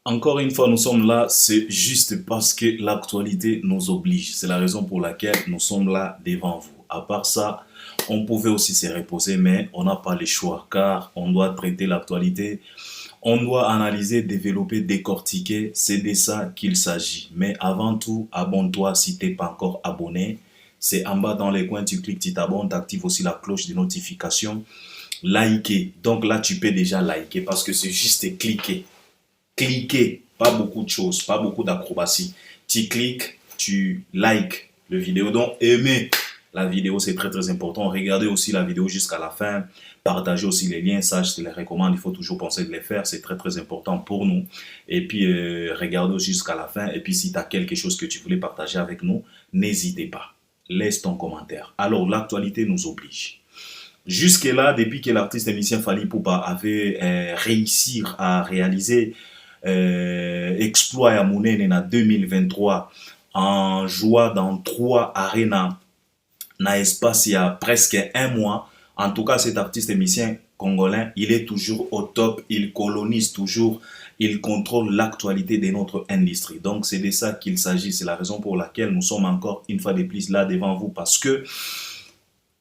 Encore une fois, nous sommes là, c'est juste parce que l'actualité nous oblige. C'est la raison pour laquelle nous sommes là devant vous. À part ça, on pouvait aussi se reposer, mais on n'a pas le choix car on doit traiter l'actualité. On doit analyser, développer, décortiquer. C'est de ça qu'il s'agit. Mais avant tout, abonne-toi si tu n'es pas encore abonné. C'est en bas dans les coins, tu cliques, tu t'abonnes, tu actives aussi la cloche de notification. Liker. Donc là, tu peux déjà liker parce que c'est juste cliquer. Cliquez, pas beaucoup de choses, pas beaucoup d'acrobatie. Tu cliques, tu likes la vidéo. Donc, aimez la vidéo, c'est très très important. Regardez aussi la vidéo jusqu'à la fin. Partagez aussi les liens, ça je te les recommande. Il faut toujours penser de les faire, c'est très très important pour nous. Et puis, regardez jusqu'à la fin. Et puis, si tu as quelque chose que tu voulais partager avec nous, n'hésitez pas. Laisse ton commentaire. Alors, l'actualité nous oblige. Jusque-là, depuis que l'artiste émissien Fally Ipupa avait réussi à réaliser exploit à Mounene en 2023 en jouant dans 3 arénas dans l'espace il y a presque un mois. En tout cas, cet artiste émissien congolais, il est toujours au top, il colonise toujours, il contrôle l'actualité de notre industrie. Donc c'est de ça qu'il s'agit, c'est la raison pour laquelle nous sommes encore une fois de plus là devant vous, parce que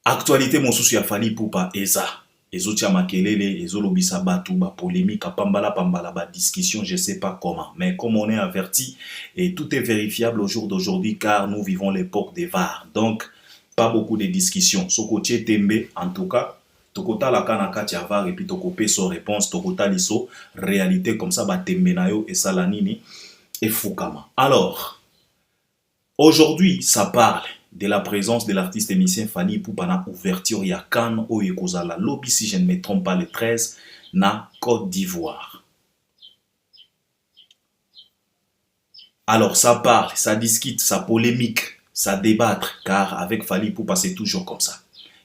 actualité mon souci a Fally Ipupa eza ezotia makelele ezolobisa batu ba polémique pambala ba discussion, je sais pas comment, mais comme on est averti et tout est vérifiable au jour d'aujourd'hui car nous vivons l'époque des VAR. Donc pas beaucoup de discussions. Sokotie tembe en tout cas tokota la kana kati VAR et puis tokopé son réponse tokota liso réalité comme ça ba tembe na yo et salanini et fukama. Alors aujourd'hui ça parle de la présence de l'artiste émissien Fally Ipupa na ouverture ya CAN au Ekozala lobby, si je ne me trompe pas, le 13 na Côte d'Ivoire. Alors ça parle, ça discute, ça polémique, ça débattre, car avec Fally Ipupa c'est toujours comme ça.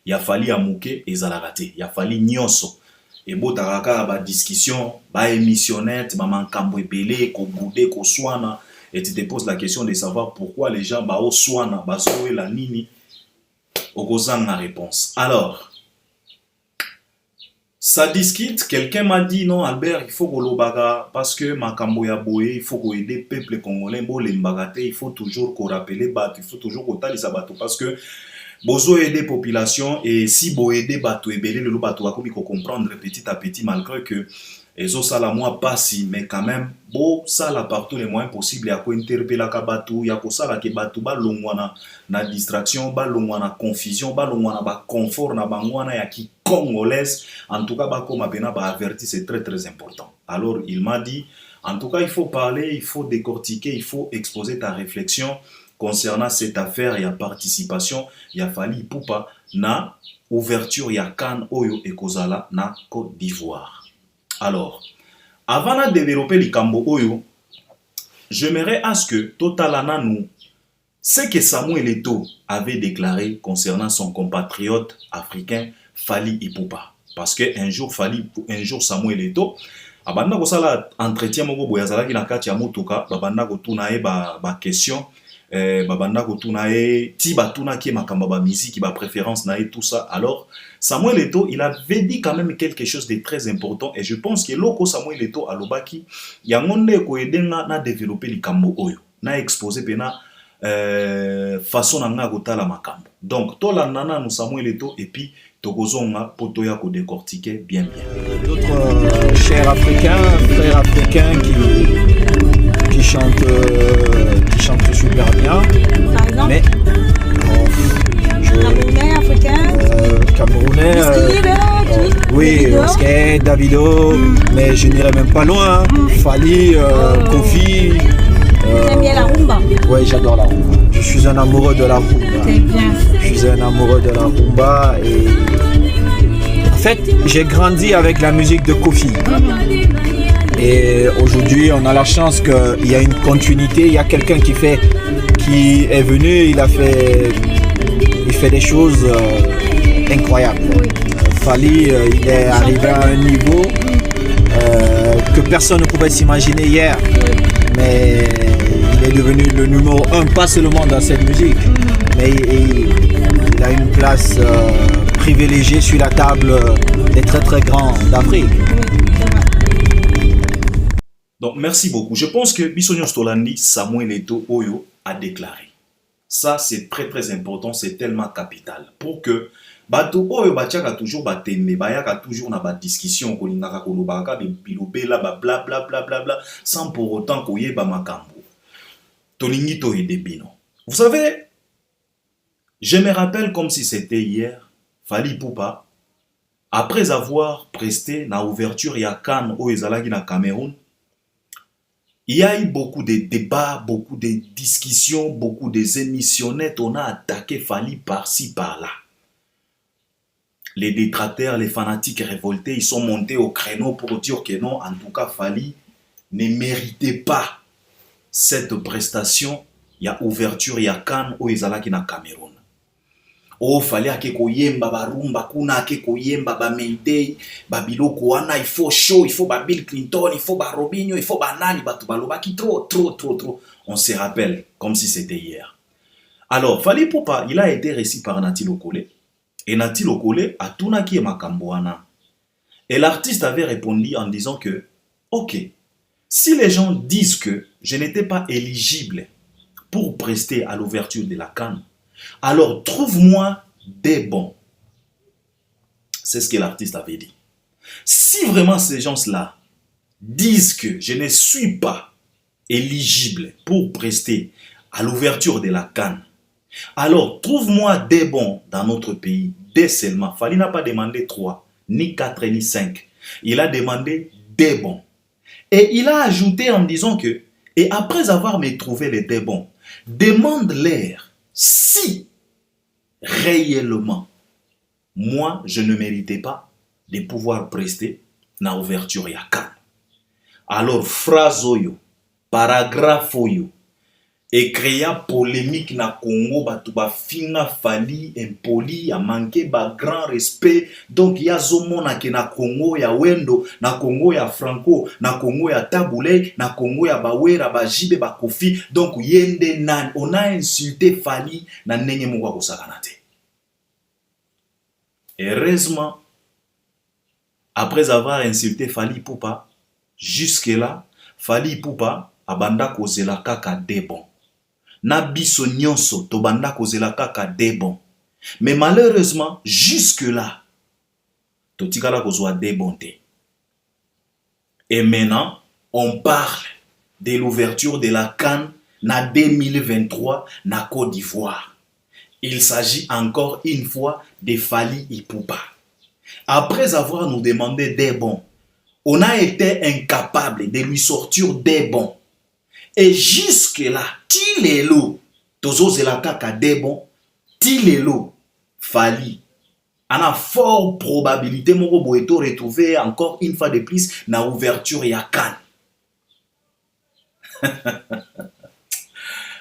Il y a Fally Amouké et Zalagate, il y a Fally Nyonso. Et botaraka ba discussion, ba émissionnette, ba mankambo ebele, ko boudé, ko soana. Et tu te poses la question de savoir pourquoi les gens bao soana, basoe la nini, okozang la réponse. Alors, ça discute, quelqu'un m'a dit non Albert, il faut que l'obaga, parce que makambo ya boye, il faut qu'on aide le peuple congolais, bo lembagate, il faut toujours qu'on rappelle bateau, il faut toujours qu'on tali sa bateau, parce que bozo aider population, et si bo aider bateau, et belé le bateau, à comme comprendre petit à petit, malgré que et ça la moi pas si, mais quand même bon ça la partout les moyens possibles ya ko interpeller ka batu ya ko sala ke batu ba longwana na distraction ba longwana confusion ba longwana ba confort na bangwana ya ki congolaise, en tout cas ba comme bena ba averti, c'est très très important. Alors il m'a dit en tout cas il faut parler, il faut décortiquer, il faut exposer ta réflexion concernant cette affaire. Il y a participation, il y a Fally Ipupa na ouverture ya CAN oyo ekozala na Côte d'Ivoire. Alors, avant de développer le Cambo Oyo, j'aimerais à ce que Totalana nous, ce que Samuel Eto'o avait déclaré concernant son compatriote africain Fally Ipupa. Parce qu'un jour, Samuel Eto'o, abanda ko sala entretien moko boyazala ki na kati ya motoka, babanda ko tuna e ba question, babanda ko tuna e ti batuna ki makamba ba musique ba préférence na e tout ça. Alors Samuel Eto'o, il avait dit quand même quelque chose de très important, et je pense que loko Samuel Eto'o alobaki yangonde ko edenga na développer likambo oyo na exposer pena façon na kotala makambo. Donc tola nana nous Samuel Eto'o et puis tokozonga poto ya ko décortiquer bien. D'autres chers africains, frères africains qui chantent super bien. Par exemple, mais Camerounais, africain, Camerounais, oui, Skate, Davido, mais je n'irai même pas loin. Fally, Kofi. J'aime bien la rumba. Oui, j'adore la rumba. Je suis un amoureux de la rumba. C'est bien. Je suis un amoureux de la rumba et en fait, j'ai grandi avec la musique de Kofi. Et aujourd'hui, on a la chance qu'il y a une continuité. Il y a quelqu'un qui est venu, il fait des choses incroyables. Fally, il est arrivé à un niveau que personne ne pouvait s'imaginer hier. Mais il est devenu le numéro 1, pas seulement dans cette musique, mais il a une place privilégiée sur la table des très très grands d'Afrique. Donc, merci beaucoup. Je pense que Bissonio Stolandi, Samuel Eto'o Oyo a déclaré. Ça, c'est très très important, c'est tellement capital. Pour que Bato Oyo Batiaka toujours bateme, Bayaka toujours na ba discussion, Kolingaka Kolobaka, Bilobela, bla bla bla bla bla, sans pour autant koye ba makambo. Tolingi to bino. Vous savez, je me rappelle comme si c'était hier, Fally Ipupa, après avoir presté na ouverture ya Cannes au Ezalagi na Cameroun, il y a eu beaucoup de débats, beaucoup de discussions, beaucoup d'émissions. On a attaqué Fally par-ci, par-là. Les détracteurs, les fanatiques révoltés, ils sont montés au créneau pour dire que non, en tout cas, Fally ne méritait pas cette prestation. Il y a ouverture, il y a Cannes au Ezalaki na Cameroun. Oh, Fally ake koyemba barumba kuna ake koyemba ba Mayday ba biloko wana, il faut show, il faut ba Bill Clinton, il faut ba Robinho, il faut ba nani batu balobaki trop. On se rappelle comme si c'était hier. Alors Fally Ipupa, il a été reçu par Nati Lokole et Nati Lokole a tunaki e makambo wana. Et l'artiste avait répondu en disant que OK, si les gens disent que je n'étais pas éligible pour prester à l'ouverture de la Cannes, alors trouve-moi des bons. C'est ce que l'artiste avait dit. Si vraiment ces gens-là disent que je ne suis pas éligible pour prester à l'ouverture de la Cannes, alors trouve-moi des bons dans notre pays, des seulement. Fally n'a pas demandé 3, ni 4, ni 5. Il a demandé des bons. Et il a ajouté en disant que, et après avoir me trouvé les des bons, demande-leur si réellement moi je ne méritais pas de pouvoir prester na ouverture ya Cannes. Alors phrase oyo, paragraphe oyo, et créa polémique na Congo, batu ba finga Fally impoli, a manqué ba grand respect. Donc ya zomona ke na Congo ya Wendo, na Congo ya Franco, na Congo ya Taboulé, na Congo ya Bawera, ba Jibe, ba Kofi. Donc yende nan, on a insulté Fally na nenge mwa kosakanate. Heureusement, après avoir insulté Fally Ipupa, jusque-là, Fally Ipupa abanda kozela kaka debon. Na biso nyonso tobanda kozela kaka debon. Mais malheureusement, jusque-là, totikala kozwa debonté. Et maintenant, on parle de l'ouverture de la Cannes na 2023 na Côte d'Ivoire. Il s'agit encore une fois de Fally Ipupa. Après avoir nous demandé des bons, on a été incapable de lui sortir des bons. Et jusque-là, Tilelo, Tozo Zelakaka des bons, Tilelo, Fally. On a fort probabilité, Moro Boeto retrouver encore une fois de plus na ouverture ya Cannes.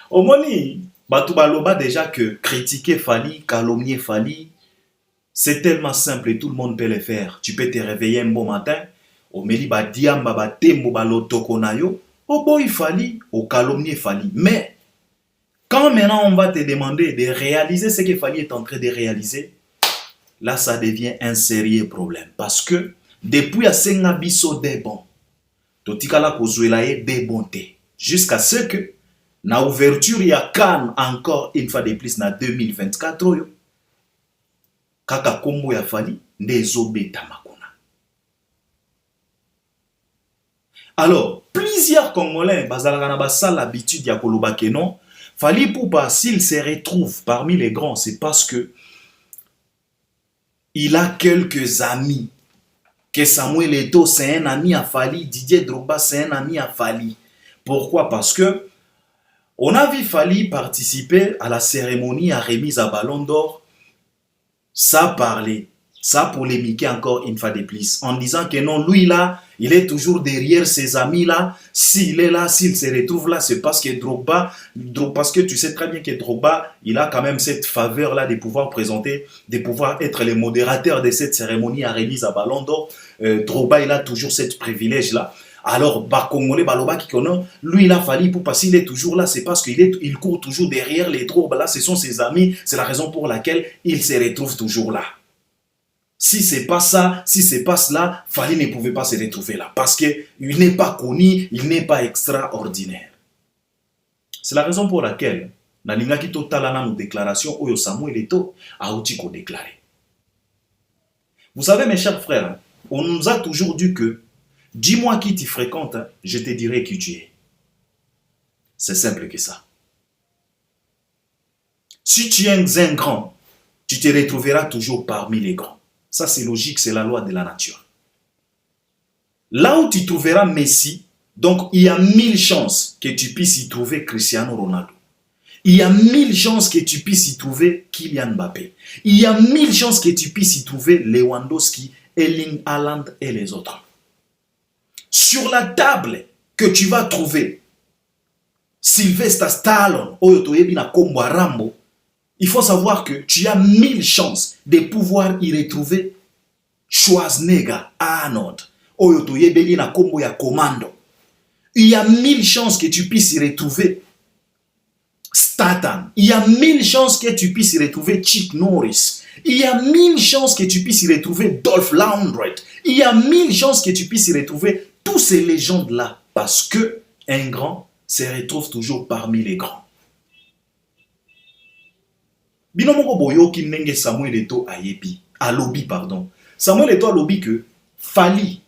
Au moni, Batou Baloba déjà que critiquer Fally, calomnier Fally, c'est tellement simple et tout le monde peut le faire. Tu peux te réveiller un bon matin, au meli ba diamba ba tembo ba lotoko na yo, au boy Fally, au calomnier Fally. Mais quand maintenant on va te demander de réaliser ce que Fally est en train de réaliser, là ça devient un sérieux problème. Parce que depuis à Senga biso des bons, totikala kozwela ye des bontés, jusqu'à ce que na ouverture ya Cannes encore une fois de plus na 2024 yo, kaka kombo ya Fally ndezobeta makona. Alors, plusieurs Congolais bazalaka na basal l'habitude ya koloba ke non, Fally Ipupa s'il se retrouve parmi les grands, c'est parce que il a quelques amis. Que Samuel Eto'o c'est un ami à Fally, Didier Drogba c'est un ami à Fally. Pourquoi? Parce que on a vu Fally participer à la cérémonie à remise à Ballon d'Or. Ça parlait, ça polémiquait encore une fois de plus, en disant que non, lui là, il est toujours derrière ses amis là. S'il est là, s'il se retrouve là, c'est parce que Drogba, parce que tu sais très bien que Drogba, il a quand même cette faveur là de pouvoir présenter, de pouvoir être le modérateur de cette cérémonie à remise à Ballon d'Or. Drogba, il a toujours cette privilège là. Alors, Congolais Baloba qui connaît, lui il a Fally pour parce qu'il est toujours là, c'est parce qu'il court toujours derrière les Drogba là, ce sont ses amis, c'est la raison pour laquelle il se retrouve toujours là. Si c'est pas ça, si c'est pas cela, Fally ne pouvait pas se retrouver là. Parce qu'il n'est pas connu, il n'est pas extraordinaire. C'est la raison pour laquelle, dans l'ingaki totalana nos déclarations, Oyo Samuel Eto'o a outil qu'on déclaré. Vous savez, mes chers frères, on nous a toujours dit que, dis-moi qui tu fréquentes, je te dirai qui tu es. C'est simple que ça. Si tu es un grand, tu te retrouveras toujours parmi les grands. Ça, c'est logique, c'est la loi de la nature. Là où tu trouveras Messi, donc il y a 1000 chances que tu puisses y trouver Cristiano Ronaldo. Il y a 1000 chances que tu puisses y trouver Kylian Mbappé. Il y a 1000 chances que tu puisses y trouver Lewandowski, Erling Haaland et les autres. Sur la table que tu vas trouver Sylvester Stallone, Oyotoyebina Kombo Rambo, il faut savoir que tu as 1000 chances de pouvoir y retrouver Schwarzenegger, Arnold, Oyotoyebina Kombo ya Commando. Il y a 1000 chances que tu puisses y retrouver Statham. Il y a 1000 chances que tu puisses y retrouver Chuck Norris. Il y a 1000 chances que tu puisses y retrouver Dolph Lundgren. Il y a 1000 chances que tu puisses y retrouver tous ces légendes-là. Parce que un grand se retrouve toujours parmi les grands. Binomoko boyoki nenge Samuel Eto'o alobi, pardon. Samuel Eto'o alobi que Fally,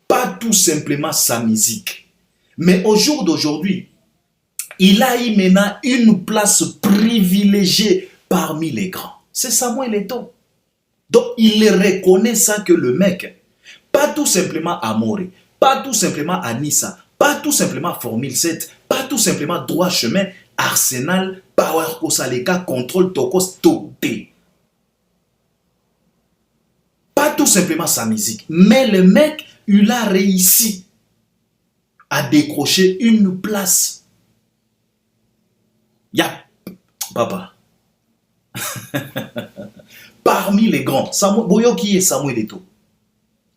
pas tout simplement sa musique, mais au jour d'aujourd'hui, il a eu maintenant une place privilégiée parmi les grands. C'est Samuel Eto'o. Donc il reconnaît ça que le mec, pas tout simplement Amoré, pas tout simplement Anissa, pas tout simplement Formule 7, pas tout simplement Droit Chemin, Arsenal, Power Kosaleka, Contrôle Tokos, Topé. Pas tout simplement sa musique, mais le mec, il a réussi à décrocher une place. Ya, papa. Parmi les grands, Boyo qui est Samuel Eto'o.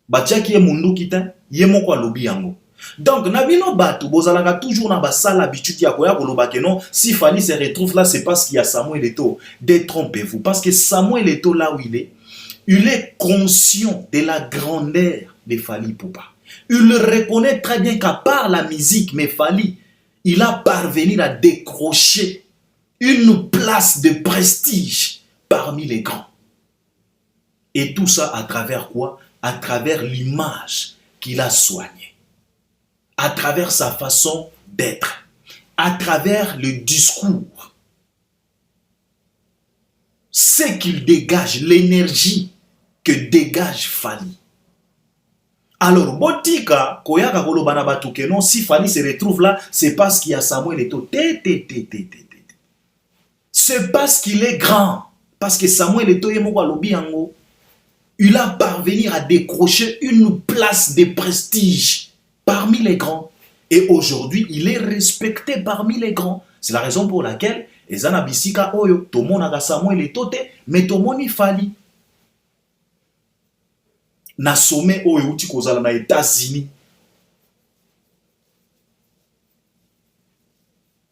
Batia qui est Mundu Kita, Yemoko Alobi Yango. Donc, Nabino Batu, Bozalanga toujours na basal l'habitude ya koya koloba que non, si Fally se retrouve là, c'est parce qu'il y a Samuel Eto'o. Détrompez-vous, parce que Samuel Eto'o là où il est conscient de la grandeur de Fally Ipupa. Il le reconnaît très bien qu'à part la musique, mais Fally, il a parvenu à décrocher une place de prestige parmi les grands. Et tout ça à travers quoi? À travers l'image qu'il a soignée. À travers sa façon d'être. À travers le discours. Ce qu'il dégage, l'énergie que dégage Fally. Alors, Botika, Koyaka Kolobana Batuke, non, si Fally se retrouve là, c'est parce qu'il y a Samuel Eto'o. C'est parce qu'il est grand. Parce que Samuel Eto'o il a parvenu à décrocher une place de prestige parmi les grands. Et aujourd'hui, il est respecté parmi les grands. C'est la raison pour laquelle, Ezana Bisika Oyo, Tomonaga Samuel Eto'o, mais Tomoni Fally. Na sommet Oyo uti kozala na États-Unis.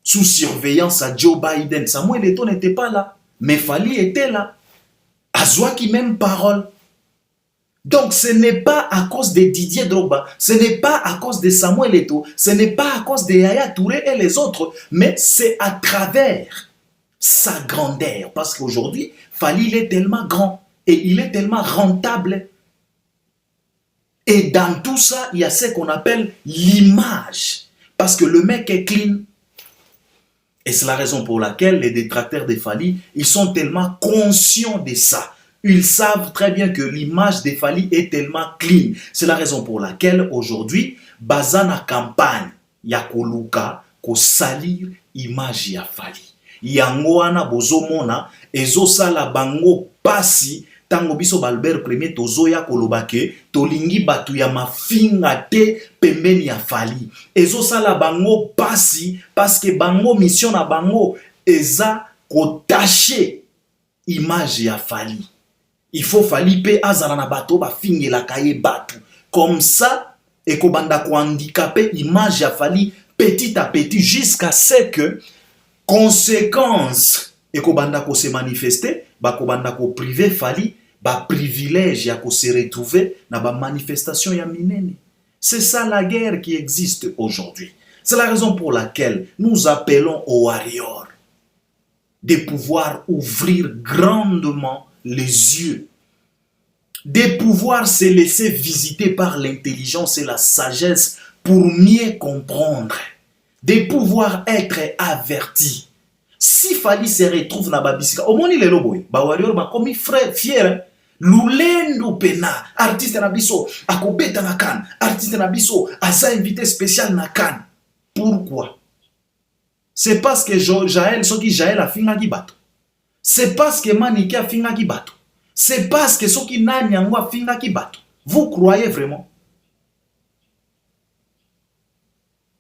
Sous surveillance à Joe Biden. Samuel Eto'o n'était pas là. Mais Fally était là. Azwa qui même parole. Donc ce n'est pas à cause de Didier Drogba, ce n'est pas à cause de Samuel Eto'o, ce n'est pas à cause de Yaya Touré et les autres, mais c'est à travers sa grandeur. Parce qu'aujourd'hui, Fally il est tellement grand et il est tellement rentable. Et dans tout ça, il y a ce qu'on appelle l'image. Parce que le mec est clean. Et c'est la raison pour laquelle les détracteurs de Fally, ils sont tellement conscients de ça. Ils savent très bien que l'image de Fally est tellement clean. C'est la raison pour laquelle aujourd'hui, Bazana campagne, ya koluka, ko salir image ya Fally. Yangoana bozomona, ezosala bango pasi, tango biso Balbert Premier tozoya kolobake, tolingi batu ya mafinga te pembeni ya Fally. Ezosala bango pasi, parce que bango mission na bango, eza kotache image ya Fally. Il faut Fally pe azala na bato ba fingela kaye batu. Comme ça, et kobanda ko handicapé image ya Fally petit à petit jusqu'à ce que conséquence et kobanda ko se manifester, ba kobanda ko privé Fally ba privilège ya ko se retrouver na ba manifestation ya minene. C'est ça la guerre qui existe aujourd'hui. C'est la raison pour laquelle nous appelons aux warriors de pouvoir ouvrir grandement les yeux, de pouvoir se laisser visiter par l'intelligence et la sagesse pour mieux comprendre, de pouvoir être avertis. Si Fally se retrouve na babisika, au moins il est loboy, ba warrior ba comme frère fier, lulendo pena, artiste na biso, akobeta na kan, artiste na biso, aza invité spécial na kan. Pourquoi? C'est parce que Jaël, ce qui Jaël a finga ki bato. C'est parce que Maniki a finga ki bato. C'est parce que ce qui Nanyango a finga ki bato. Vous croyez vraiment?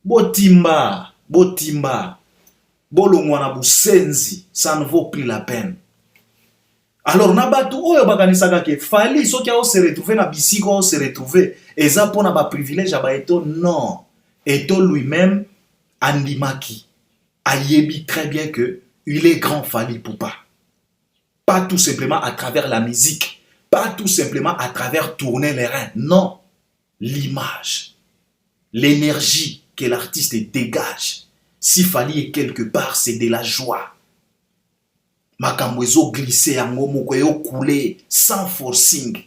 Botimba, bolongwana busenzi, ça ne vaut plus la peine. Alors nabatu oyo bakanisaka ke Fally ce qui a se retrouver na bisiko se retrouver eza pona ba privilège ba eto non. Eto lui-même andimaki ayebi très bien que il est grand Fally Ipupa. Pas tout simplement à travers la musique, pas tout simplement à travers tourner les reins. Non, l'image, l'énergie que l'artiste dégage. Si Fally est quelque part, c'est de la joie. Makambo ezo glisser yango moko yo couler sans forcing,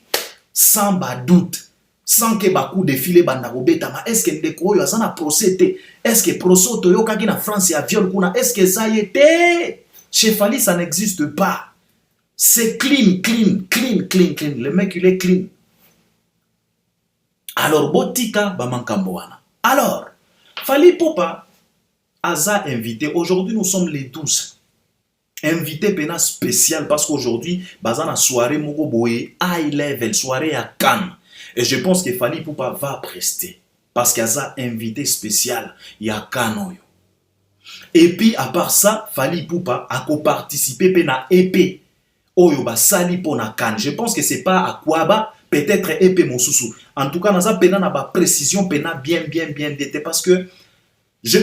sans doute, sans que baku défilé banda kobetama. Est-ce que ndeko yo azana procédé? Est-ce que prosoto yo kaki na France ya viol kuna? Est-ce que ça y était? Chez Fally ça n'existe pas. C'est clean. Le mec il est clean. Alors botika ba mankambo wana. Alors Fally Ipupa aza invité. Aujourd'hui nous sommes les 12. Invité pena spécial parce qu'aujourd'hui bazana soirée moko boye high level, soirée à Cannes. Et je pense que Fally Ipupa va prester parce qu'il y a invité spécial, il y a Cannes. Et puis à part ça, Fally Ipupa a co-participé pena EP oyo ba sali pona Cannes. Je pense que c'est pas à Kwaba, peut-être EP Mosusu. En tout cas, naza pena na ba précision pena bien d'été parce que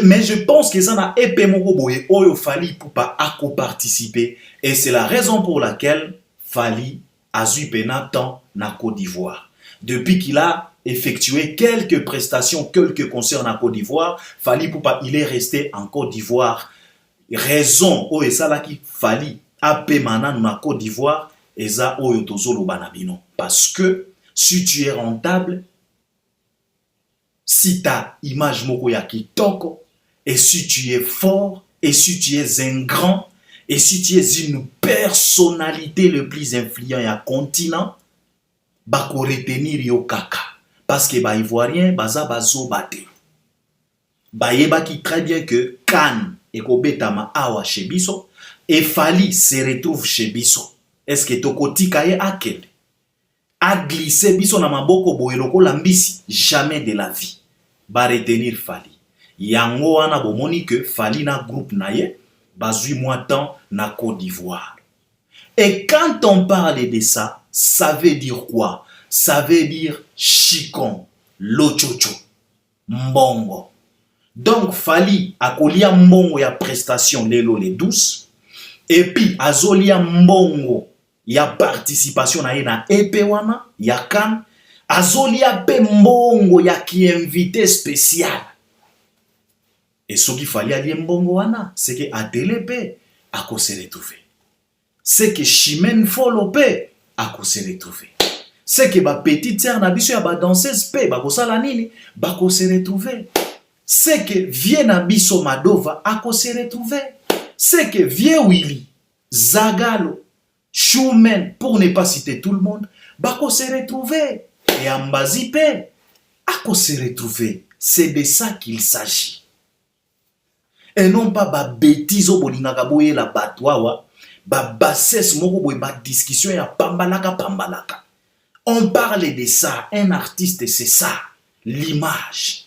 mais je pense que ça n'a épé moko boye oyo Fally Ipupa a co-participé et c'est la raison pour laquelle Fally a eu pena temps na Côte d'Ivoire. Depuis qu'il a effectué quelques prestations, quelques concerts en Côte d'Ivoire, Fally Ipupa il est resté en Côte d'Ivoire. Raison oyo ça là qui Fally a pe mana na Côte d'Ivoire eza oyo tozolo banabino parce que si tu es rentable, si ta image moko ya kitoko, et si tu es fort, et si tu es un grand, et si tu es une personnalité le plus influent ya continent, bako retenir yo kaka. Parce que ba ivoirien, baza bazo bate. Ba yeba ki très bien que Cannes et Kobetama awa chez biso, et Fally se retrouve chez biso. Est-ce que toko tikaye akel? A glissé biso na maboko boyeloko lambisi? Jamais de la vie. Ba retenir Fally. Yango wana bomoni que Fally na groupe naye, bazui temps na Côte d'Ivoire. Et quand on parle de ça, ça veut dire quoi? Ça veut dire chikon, lochocho, mbongo. Donc Fally akolia mbongo ya prestation lelo les 12. Et puis azolia mbongo ya participation na ye na EP wana, ya Cannes. Azolia pe mbongo ya ki invité spécial. Et ce qu'il fallait aller mbongo wana, c'est que Adelepe a se retrouver. C'est que Chimène Folope a se retrouver. C'est que ba petite sœur na biso ya ba danseuse pe ba kosala nini, ba se retrouver. C'est que vieux na biso Madova a se retrouver. C'est que vieux Willy, Zagalo, Choumen, pour ne pas citer tout le monde, ba se retrouver. Et Ambazi pe a se retrouver. C'est de ça qu'il s'agit. Et non pas ba bêtise au bolingaka boye la batwawa, ba bassesse moko boye ba discussion ya pambalaka. On parle de ça, un artiste c'est ça, l'image.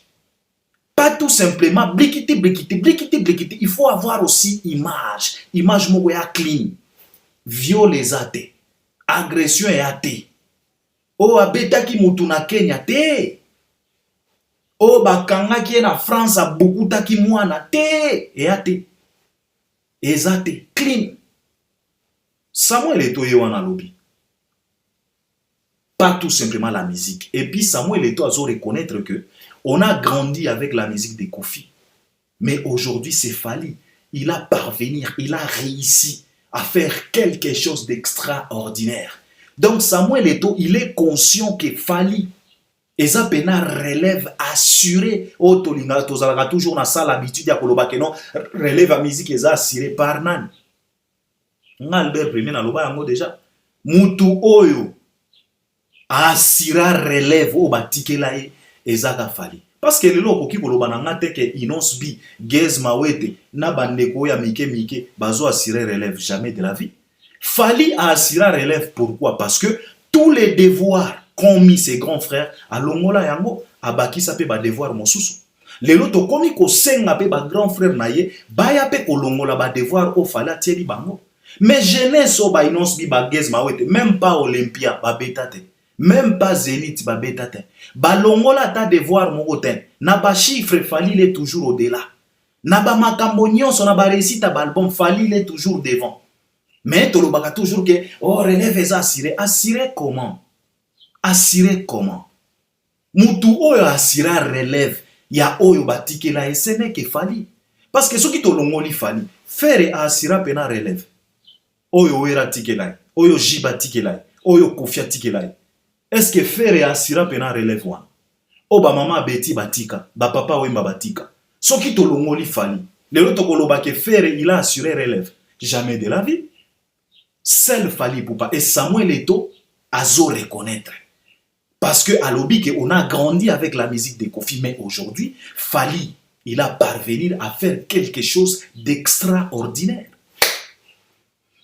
Pas tout simplement blikiti, il faut avoir aussi image moko ya clean. Viol ezate, agression ezate. O abetaki mutu na Kenya te. O bakanga ki na France a beaucoup taki mwana te eate ezate clean. Samuel Eto'o wana lobi pas tout simplement la musique. Et puis Samuel Eto'o a reconnaître que on a grandi avec la musique de Kofi. Mais aujourd'hui, c'est Fally. Il a parvenu, il a réussi à faire quelque chose d'extraordinaire. Donc Samuel Eto'o, il est conscient que Fally, eza pena relève assuré. Oh, tolinga, tozalaka toujours na ça l'habitude ya koloba que non, relève à musique eza assuré par nani. Nga Albert Premier na loba yango déjà. Mutu oyo asira relève o batikela ye ezaka Fally. Parce que lelo okoki koloba na nga te ke Inos B, Gez Mawete, na bandeko ya mike bazo assurer relève jamais de la vie. Fally a assuré relève pourquoi? Parce que tous les devoirs qu'ont mis ses grands frères à longola yango abakisa pe ba devoir mosusu. Lelo to komi ko senga pe ba grand frère na ye baya pe ko longola ba devoir o Fally atieli bango. Mais jeunesse o ba Inos B ba Gez Mawete, même pas Olympia ba betate. Même pas Zénith ba betate. Ba longola ta devoir moko ten. Na ba chiffre Fally est toujours au-delà. Na ba makambo nyonso na ba réussite ba album Fally est toujours devant. Mais tolobaka toujours que oh relève eza assuré. Assuré comment? Assuré comment? Mutu oyo assuré relève ya oyo batikela et ce n'est que Fally. Parce que ceux qui tolongoli Fally, faire assuré pena relève. Oyo era tikela, oyo jiba tikela, oyo kofia tikela. Est-ce que faire assuré pena relève wana? O ba mama beti batika, ba papa wemba batika. Ceux qui tolongoli Fally, le loto koloba que faire il a assuré relève. Jamais de la vie. Seul Fally Ipupa et Samuel Eto'o a reconnaître. Parce que à l'obi on a grandi avec la musique de Kofi, mais aujourd'hui, Fally, il a parvenu à faire quelque chose d'extraordinaire.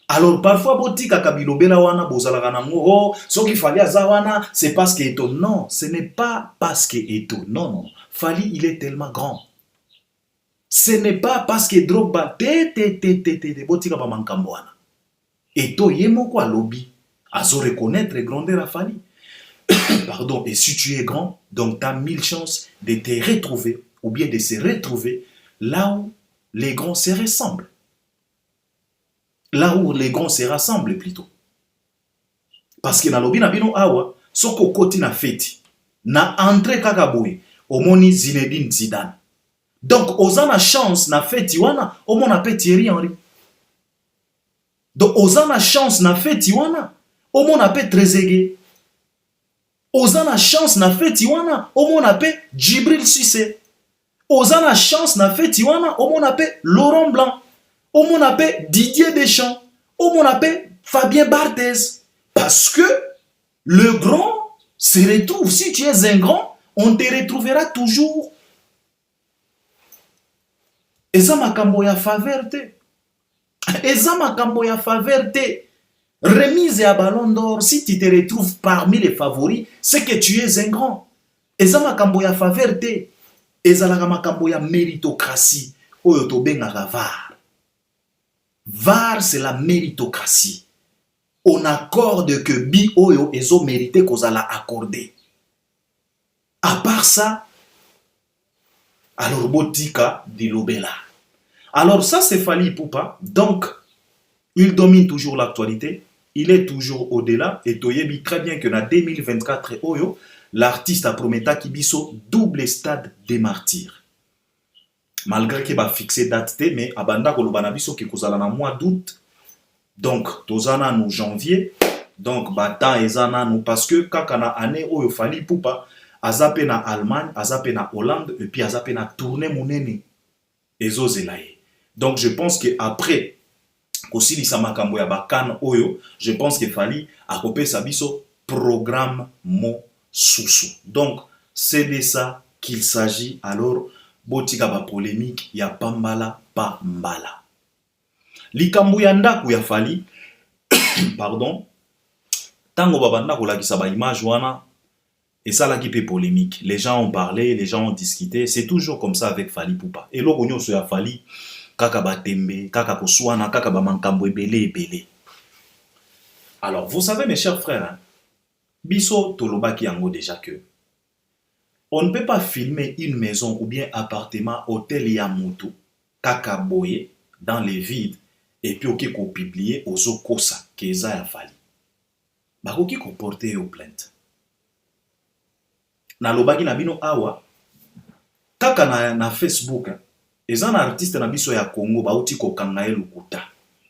Alors parfois, botika kabilobela wana bozalaka nango, oh, so ki Fally azawana, c'est parce que Eto'o. Non, ce n'est pas parce que Eto'o. Non, non. Fally, il est tellement grand. Ce n'est pas parce que Drogba, botika ba mankambo wana. Eto'o yemoko alobi, azo reconnaître grandeur à Fally. Pardon, et si tu es grand, donc tu as 1000 chances de te retrouver, ou bien de se retrouver là où les grands se ressemblent. Là où les grands se rassemblent plutôt. Parce que na lobi na bino awa, soko koti na feti, na entre kakaboui, omoni Zinedine Zidane. Donc, ozana chance na feti wana, omona pe Thierry Henry. Donc, ozana chance na feti wana, omona pe Trezeguet. Ozana chance na feti wana, omona pe Djibril Cissé. Ozana chance na feti wana, omona pe Laurent Blanc. Omona pe Didier Deschamps. Omona pe Fabien Barthez. Parce que le grand se retrouve. Si tu es un grand, on te retrouvera toujours. Eza makambo ya faveur te. Eza makambo ya faveur te. Remise à Ballon d'Or, si tu te retrouves parmi les favoris, c'est que tu es un grand. Eza makambo ya faveur te. Eza la makambo ya méritocratie. Oyo to bengaka VAR. VAR, c'est la méritocratie. On accorde que bi oyo ezo mérité kozala accordé. À part ça, alors botika dilobela. Alors ça c'est Fally Ipupa. Donc il domine toujours l'actualité. Il est toujours au-delà. Et toyebi très bien que dans 2024 oyo, l'artiste a promis kibiso double stade des martyrs. Malgré qu'il va fixer date, mais abanda kolobana biso ki kozala na mois d'août. Donc tozana nous janvier. Donc bata ezana nous parce que kakana année oyo Fally Ipupa azape na Allemagne, azape na Hollande et puis azape na tournée monene ezo zelaye. Donc je pense que après Kosili Samakambo ya Bakan Oyo, je pense que Fally a copé sa biso programme mo sousou. Donc c'est de ça qu'il s'agit. Alors botika ba polémique ya pambala pa mbala. Likambu ya ndaku ya Fally pardon. Tango babanda kolakisa ba image wana et ça là qui fait polémique. Les gens ont parlé, les gens ont discuté, c'est toujours comme ça avec Fally Ipupa. Et lo konyo so ya Fally kaka batembe, kaka koswana, kaka bamankambo ebele. Alors, vous savez mes chers frères, hein, biso tolobaki yango déjà que on ne peut pas filmer une maison ou bien appartement, hôtel yamutu, kaka boye, dans les vides, et puis ok ko publier aux okosa, keza ya Fally. Bakoki ko porter aux plaintes. na lobaki na bino awa kaka na Facebook eza na artiste na biso ya Congo bauti kokanga ye lukuta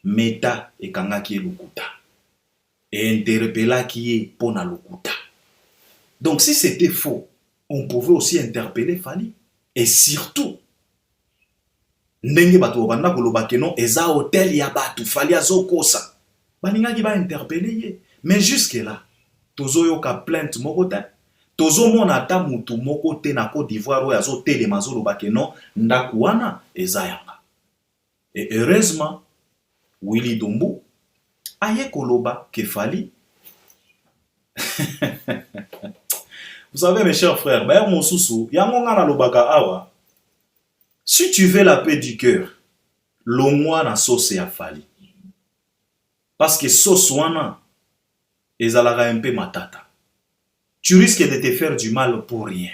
meta ekangaki ye lukuta et interpellaki ye pona lukuta. Donc si c'était faux, on pouvait aussi interpeller Fally. Et surtout ndenge bato banda koloba ke non eza hotel ya batu Fally azokosa balingaki ba interpeller ye. Mais jusque là tozoyoka plainte moko te, tozomona ata mutu moko te na Côte d'Ivoire oyo azotelema azoloba ke non ndako wana eza yanga. Et heureusement Willy Dombo aye koloba ke Fally vous savez mes chers frères, mon sousou, awa. Si tu veux la paix du cœur, l'omwa na sauce ya Fally. Parce que sauce wana ezalaka un peu matata. Tu risques de te faire du mal pour rien.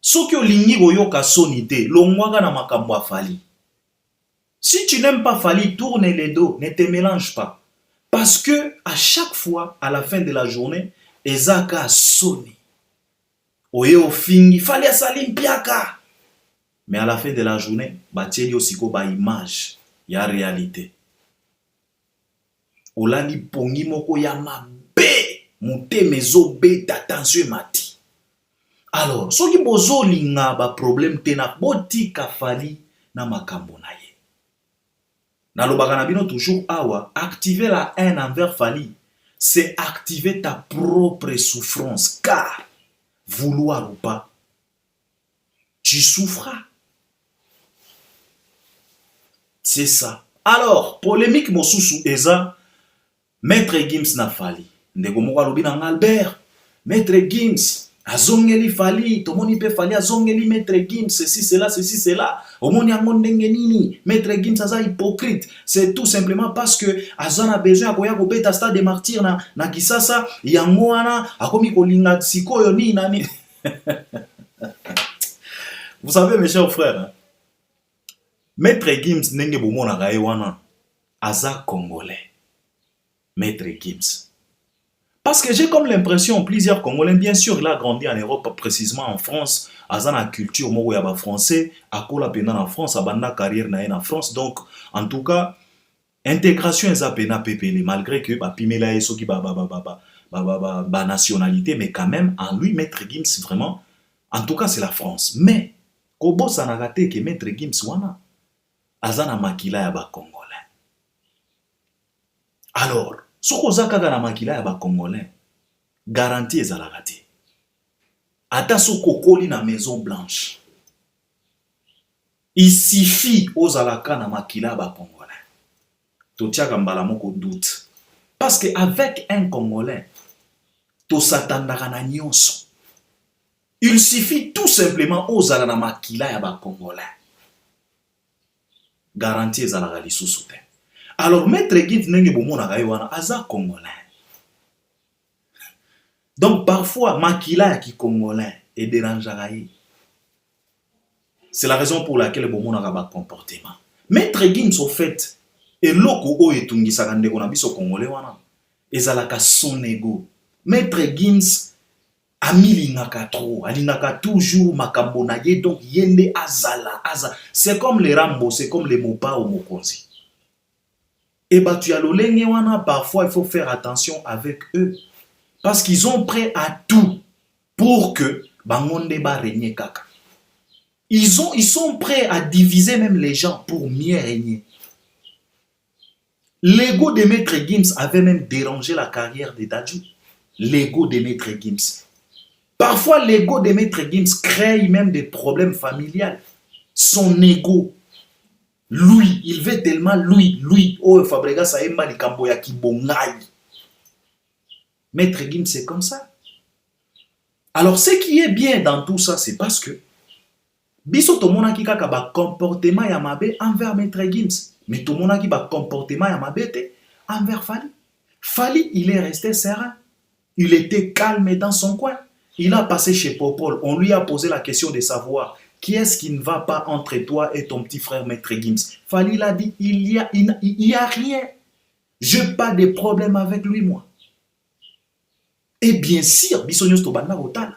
Soki olingi boyoka sonité, l'omwa na makambo ya Fally. Si tu n'aimes pas Fally, tourne les dos, ne te mélange pas. Parce que à chaque fois, à la fin de la journée, ezaka sonné. Oye ofingi, Fally asali mpiaka. Mais à la fin de la journée, batieli osiko ba image, ya réalité. Olali pongi moko ya mabe, mute mezo beta tension mati. Alors, soki bozo linga ba problème tena botika Fally na makambo na ye. Nalobaka na bino toujours awa, activer la haine envers Fally, c'est activer ta propre souffrance, car vouloir ou pas, tu souffras. C'est ça. Alors, polémique mosusu eza, Maître Gims na Fally. Ndeko moko alobi na Albert, Maître Gims azongeli Fally, tomoni pe Fally azongeli Maître Gims, ceci, cela. Omoni yango ndenge nini, Maître Gims aza hypocrite. C'est tout simplement parce que azana besoin akoya ko beta stade de martyr na Kisasa, yango wana akomi kolinga sikoyo ni nani. Vous savez mes chers frères, hein? Maître Gims ndenge bomona gae wana aza congolais. Maître Gims. Parce que j'ai comme l'impression, plusieurs Congolais, bien sûr, il a grandi en Europe, précisément en France, à la culture, il y a français, à quoi en France, à la carrière en France. Donc, en tout cas, intégration est à pépélé, malgré que Pimela est qui nationalité, mais quand même, en lui, Maître Gims, vraiment, en tout cas, c'est la France. Mais, Kobo Sanagate, que Maître Gims, wana, azana makila ya ba Congolais. Alors, soko zaka na makila ya ba Congolais, garantie ezalaka te. Ata soko koli na Maison Blanche, il suffit ozalaka na makila ya ba Congolais. Totiaka mbala moko doute. Parce que avec un Congolais, to satandaka na nyonso. Il suffit tout simplement ozala na makila ya ba Congolais. Garantie ezalaka lisusu te. Alors, Maître Gims nenge bomona wana aza congolais. Donc, parfois, makila ki congolais est dérangeant. C'est la raison pour laquelle bomona ba comportement. Maître Gims, au fait, et loko o etungi sakande kona biso congolais wana, ezalaka son ego. Maître Gims amilingaka trop, alingaka toujours makambo na ye, donc yende azala. C'est comme les Rambo, c'est comme les Mopa ou Mokonzi. Et bah tu as l'olenge wana, parfois il faut faire attention avec eux. Parce qu'ils ont prêt à tout pour que bangonde ba régner kaka. Ils sont prêts à diviser même les gens pour mieux régner. L'ego de Maître Gims avait même dérangé la carrière de Dadju. L'ego de Maître Gims. Parfois l'ego de Maître Gims crée même des problèmes familiales. Son ego. Lui, il veut tellement lui, oh Fabrega Saemba li Kamboya ki bongai. Maître Gims, c'est comme ça. Alors, ce qui est bien dans tout ça, c'est parce que biso tomona ki kaka ba comportement ya mabe envers Maître Gims, mais tomona ki ba comportement ya mabe te envers Fally. Fally, il est resté serein. Il était calme dans son coin. Il a passé chez Popol. On lui a posé la question de savoir qui est-ce qui ne va pas entre toi et ton petit frère Maître Gims. Fally l'a dit, il y a rien. Je n'ai pas de problème avec lui, moi. Et bien sûr, bisognos to banda otala.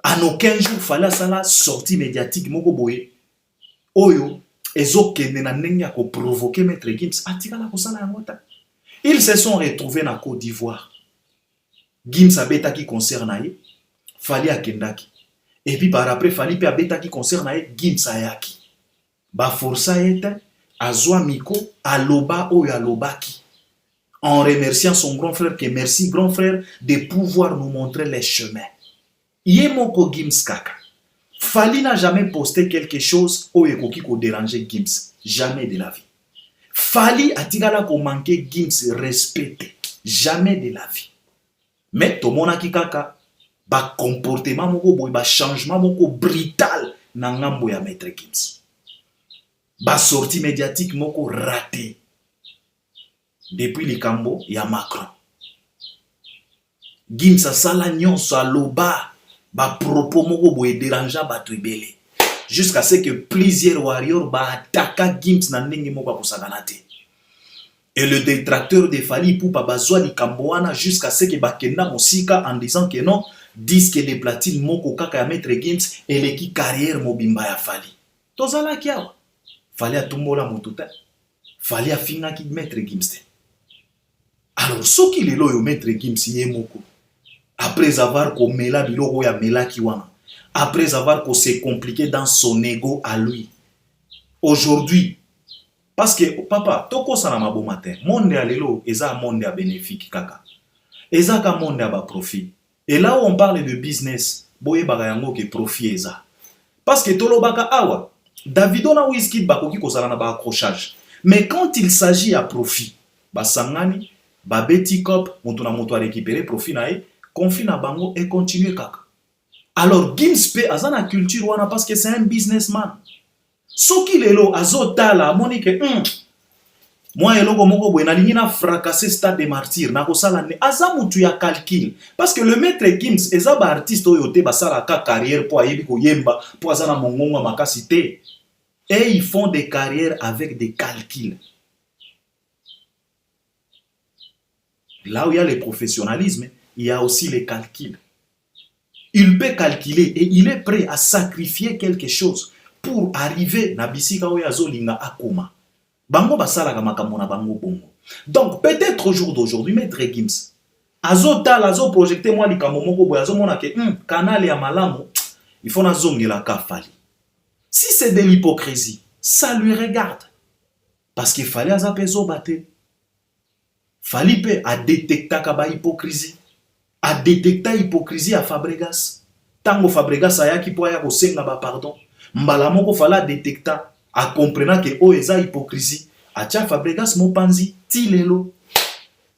En aucun jour, fallait ça la sortie médiatique moko boye. Oyo, ezo kende na ndenge ya ko provoquer Maître Gims. Atika la kosala yango ta. Ils se sont retrouvés na Côte d'Ivoire. Gims abeta qui concerne ye, fallait akendaki. Et puis par après, fallait pe abeta qui concerne ye, Gims ayaki. Ba força ete, azwa miko, aloba oyo alobaki. En remerciant son grand frère, que merci grand frère de pouvoir nous montrer les chemins. Yemoko Gims kaka. Fali n'a jamais posté quelque chose où ekoki ko déranger Gims. Jamais de la vie. Fali atigala ko manquer Gims respecté. Jamais de la vie. Mais to mona ki kaka ba comportement moko boy ba changement moko brutal na ngambo ya Maître Gims. Ba sortie médiatique moko raté. Depuis le Cambo, il y a Macron. Gims asala nyonso aloba ba propos moko boye déranja bato ebele. Jusqu'à ce que plusieurs warriors ba attaquent Gims na ndenge moko akosakana te. Et le détracteur de Fally Ipupa bazwa li Camboana jusqu'à ce que bakenda mosika en disant que non, disque de platine moko kaka ya Maître Gims eleki carrière mobimba ya Fally. Tozala kiawa. Fally atumbola motuta. Fally afinga ki Maître Gims te. Alors, ce qui est là, Maître Gims yemoko. Après avoir komela biloko ya melaki wana. Après avoir s'est compliqué dans son ego à lui. Aujourd'hui, parce que papa, toko sana mabo matin. Monde ya lelo, eza monde ya bénéfique kaka. Eza ka monde ya ba profit. Et là où on parle de business, boye baga yango ke profit eza. Parce que tolo baka awa, Davido na Wizkid bakoki kozala na ba accrochage. Mais quand il s'agit à profit, ba sangani ba beti cop, moto na moto a récupérer profit na e, confie na bango et continue kaka. Alors Gims pe azana culture wana parce que c'est un businessman. Soki lelo azotala amoni ke moi eloko moko boye nalingi na fracasser stade des martyrs na kosala ne aza mutu ya calcul parce que le Maître Gims eza ba artiste oyo te basala ka carrière po ayebi ko yemba po azana mongongo makasi te. Et ils font des carrières avec des calculs. Là où il y a le professionnalisme, il y a aussi les calculs. Il peut calculer et il est prêt à sacrifier quelque chose pour arriver na bisika oyo azolinga akoma. Bango basala ka makambo na bango bongo. Donc peut-être au jour d'aujourd'hui, Maître Gims azotala azo projecter moi likambo moko boya azomona ke canal ya malamu il faut na zongela ka Fally. Si c'est de l'hypocrisie, ça lui regarde. Parce qu'il fallait à Zapezo battre. Fally pe a détecté kaba hypocrisie. A détecté hypocrisie à Fabregas. Tango Fabregas a yaki po ya ko senga ba pardon. Mbala moko fala détecta a comprenant que o eza hypocrisie. A tia Fabregas mo panzi ti lelo.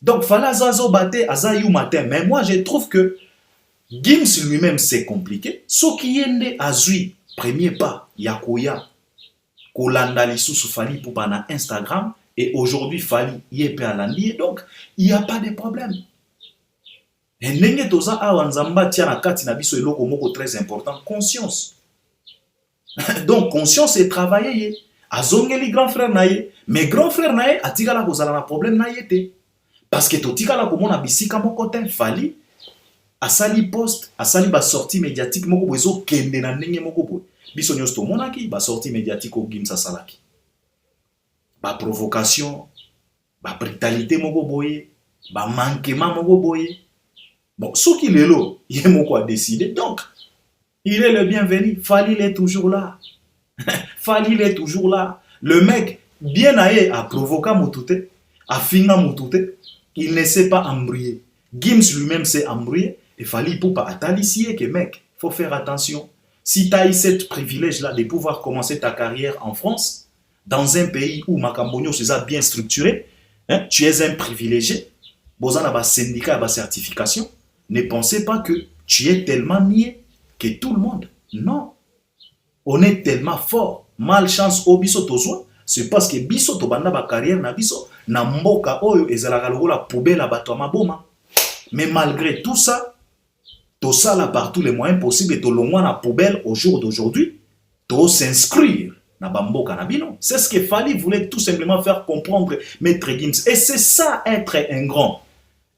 Donc fala zazo battre aza yu matin. Mais moi je trouve que Gims lui-même c'est compliqué. So ki yende azui premier pas yakoya kolanda lisusu Fally Ipupa na Instagram et aujourd'hui Fally yepe alandi donc il y a pas de problème. Et ndenge toza awa nzamba tia na kati na biso eloko moko très important, conscience. Donc conscience et travailler azongeli grand frère na ye, mais grand frère na ye atikala kozala na problème na ye te parce que totikala komona bisika moko te Fally asali post, asali ba sortie médiatique moko bozo kende na ndenge moko boy. Biso nyosto monaki ba sortie médiatique o Gims asalaki. Ba provocation, ba brutalité moko boy, ba manquement moko boy. Bon, ce qu'il est là, il est moko a décidé. Donc, il est le bienvenu. Fally il est toujours là. Fally il est toujours là. Le mec, bien aillé, a provoqué Moutouté, a fini Moutouté. Il ne s'est pas embrouillé. Gims lui-même s'est embrouillé. Et Fally Ipupa a talissé que mec, faut faire attention. Si tu as eu ce privilège-là de pouvoir commencer ta carrière en France, dans un pays où Macambonio c'est bien structuré, hein, tu es un privilégié, Bozana ba syndicat ba certification, ne pensez pas que tu es tellement niais que tout le monde. Non. On est tellement fort. Malchance au biso tozwa, c'est parce que biso to banda ba carrière na biso na mboka oyo ezalaka lokola poubelle bato maboma. Mais malgré tout ça, tout ça là par tous les moyens possibles et tout le moins la poubelle au jour d'aujourd'hui, tout s'inscrire na bamboka na bino. C'est ce que Fally voulait tout simplement faire comprendre Maître Gims. Et c'est ça être un grand.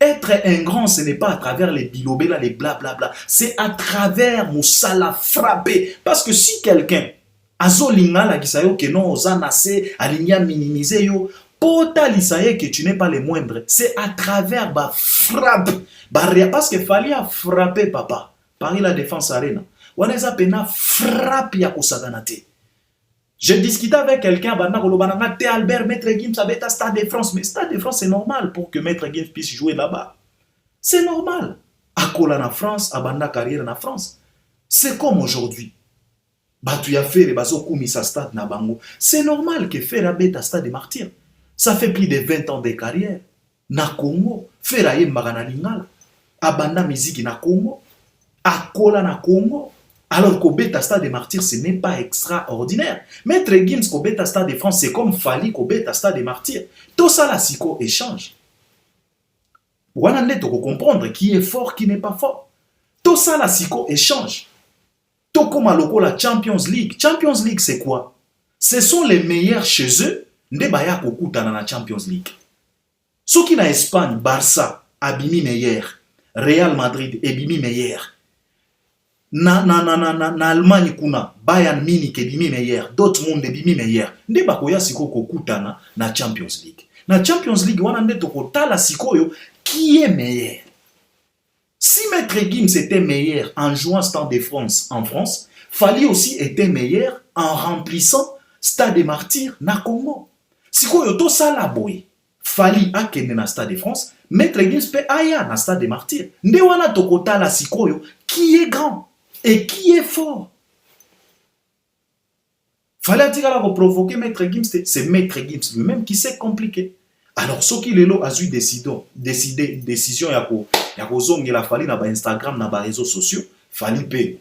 Être un grand, ce n'est pas à travers les bilobés, là, les blablabla. C'est à travers Moussala frappé. Parce que si quelqu'un, azolinga la gisayo que non, ozanase, aligna minimiser yo, pota lisaye que tu n'es pas le moindre. C'est à travers ba frappe. Parce qu'il fallait frapper papa. Paris la défense arena. Waneza pena frappe ya kosaganate. Je discutais avec quelqu'un, Albert, Maître Gims avait à Stade de France. Mais Stade de France, c'est normal pour que Maître Gims puisse jouer là-bas. C'est normal. Akola na France, abanda carrière na France. C'est comme aujourd'hui. Tu as fait les baso kumisa stade na bango. C'est normal que Fera beta Stade de Martyrs. Ça fait plus de 20 ans de carrière. Na Congo, Fera ye magana lingala. Abanda musique na Congo. Akola na Congo. Alors qu'au Beta Stade des Martyrs, ce n'est pas extraordinaire. Maître Gims qu'au Beta Stade de France, c'est comme Fali qu'au Beta Stade des Martyrs. Tout ça, la psycho échange. Vous allez comprendre qui est fort, qui n'est pas fort. Tout ça, la psycho échange. Tout comme à la Champions League. Champions League, c'est quoi? Ce sont les meilleurs chez eux. Ndebaya kokuta na Champions League. Ceux qui na Espagne, Barça, Abimi meilleur. Real Madrid, Abimi meilleur. Na Allemagne kuna Bayern Munich ebimi meilleur, Dortmund ebimi meilleur. Nde bakoya siko kokutana na Champions League. Na Champions League wana nde tokotala sikoyo qui est meilleur. Si Maître Gims était meilleur en jouant Stade de France en France, Fali aussi était meilleur en remplissant Stade des Martyrs na Congo. Sikoyo to sala boy. Fali akende na Stade de France, Maître Gims pe aya na Stade des Martyrs. Nde wana tokotala sikoyo qui est grand et qui est fort. Fallait dire à provoquer Maître Gims, c'est Maître Gims lui-même qui s'est compliqué. Alors, ce qui est là, a eu décision, il y a zongé la Fali dans Instagram, dans les réseaux sociaux, Fali paye.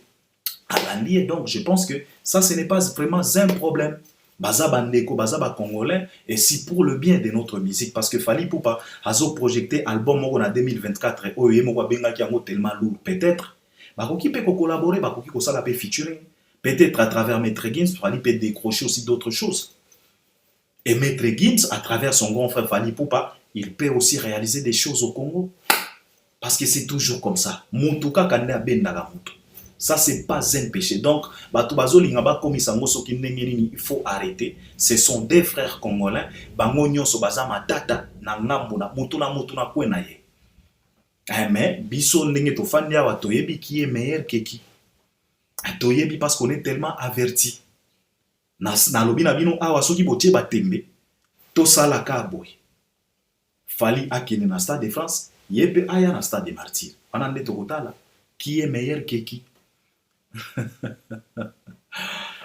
Donc, je pense que ça, ce n'est pas vraiment un problème. Baza bandeko, baza ba congolais, et si pour le bien de notre musique, parce que Fali Poupa a projeté album en 2024, et oye mo benga ki ango tellement lourd, peut-être. Bakoki peut collaborer, bakoki ko sala pe featuring. Peut-être à travers Maître Gims, Fali peut décrocher aussi d'autres choses. Et Maître Gims, à travers son grand frère Fali Poupa, il peut aussi réaliser des choses au Congo. Parce que c'est toujours comme ça. Mutuka kande abenda mutu. Ça, c'est pas un péché. Donc, il faut arrêter. Ce sont des frères congolais. Mais, biso ndenge to fandi awa toyebi qui est meilleur que qui. Toyebi parce qu'on est tellement averti. Na lobi na bino awa soki botie batembe. To sala ka boy. Fali akene na Stade de France, yebe aya na Stade des Martyrs. Anande to kotala qui est meilleur que qui.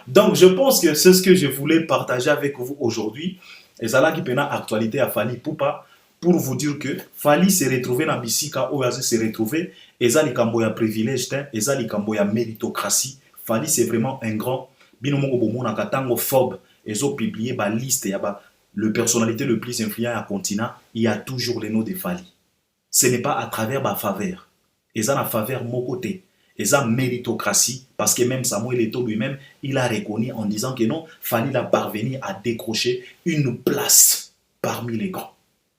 Donc je pense que c'est ce que je voulais partager avec vous aujourd'hui. Et ça là qui pena actualité à Fali Poupa pour vous dire que Fali s'est retrouvé dans Bissika Oasis s'est retrouvé et ça likambo ya privilège et ça likambo ya méritocratie. Fali c'est vraiment un grand binomongo bomona katango phobe et ont publié ba liste ya ba le personnalité le plus influent à continent, il y a toujours les noms de Fali. Ce n'est pas à travers ma faveur. Et ça la faveur mon côté. Et ça méritocratie, parce que même Samuel Eto'o lui-même, il a reconnu en disant que non, Fali a parvenu à décrocher une place parmi les grands.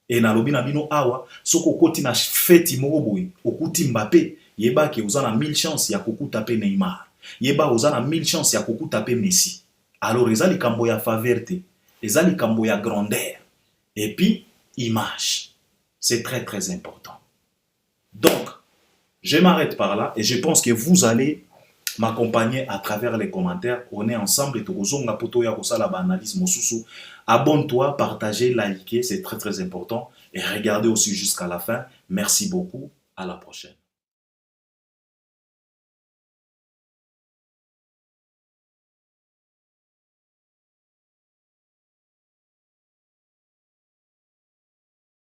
Et dans l'obina bino awa, soko koti na feti moroboui, okuti Mbappé, yeba ki uzana 1000 chances ya koku taper Neymar. Yeba uzana 1000 chances ya koku taper Messi. Alors eza likambo ya faverte, eza likambo ya grandeur. Et puis image. C'est très très important. Donc je m'arrête par là et je pense que vous allez m'accompagner à travers les commentaires. On est ensemble et tozonga poto ya kosala ba analyse mosusu. Abonne-toi, partagez, likez, c'est très très important et regardez aussi jusqu'à la fin. Merci beaucoup, à la prochaine.